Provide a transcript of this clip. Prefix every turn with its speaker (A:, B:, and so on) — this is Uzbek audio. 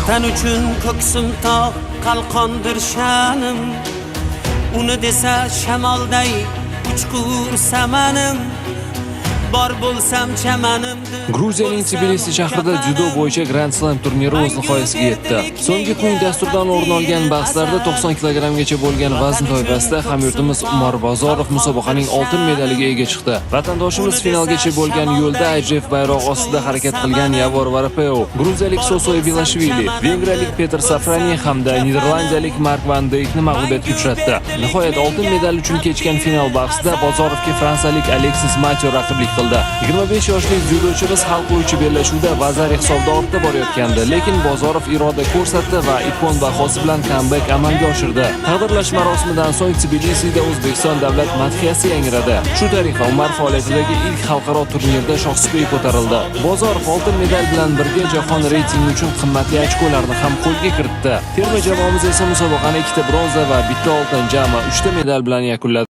A: Vatan uchun ko'ksim tog' qalqondir sha'nim, uni desa shamolday uchqur samanim, bor bo'lsam chamanimdir.
B: Gruziyaning Tbilisi shahrida dzyudo bo'yicha Grand Slam turniri o'z nihoyasiga yetdi. So'nggi kungi dasturdan o'rin olgan bahslarda 90 kg-gacha bo'lgan vazn toifasida hamyurtimiz Umar Bozorov musobaqaning oltin medaliga ega chiqdi. Vatandoshimiz finalgacha bo'lgan yo'lda IJF bayrog'i ostida harakat qilgan Yavor Varapeo, gruziyalik Sosoy Vilashvili, vengriyalik Petr Safrani hamda niderlandiyalik Mark van Dijkni mag'lubiyatga uchratdi. Nihoyat oltin medal uchun kechgan final bahsida Bozorovga fransiyalik Alexis Mateo raqiblik qildi. 25 yoshli dzyudochimiz hal qiluvchi bellashuvda Vazar hisobda ortda borayotgandi, lekin Bozorov iroda ko'rsatdi va ikon bahosi bilan comeback amalga oshirdi. Taqdirlash marosimidan so'ng Tbilisida O'zbekiston davlat madhiyasi yangradi. Shu tariqa Umar faoliyatidagi ilk xalqaro turnirda shohsupaga ko'tarildi. Bozorov oltin medal bilan birga jahon reytingi uchun qimmatli ochkolarni ham qo'lga kiritdi. Terma jamoamiz esa musobaqani 2 ta bronza va 1 ta oltin, jami 3 ta medal bilan yakunladi.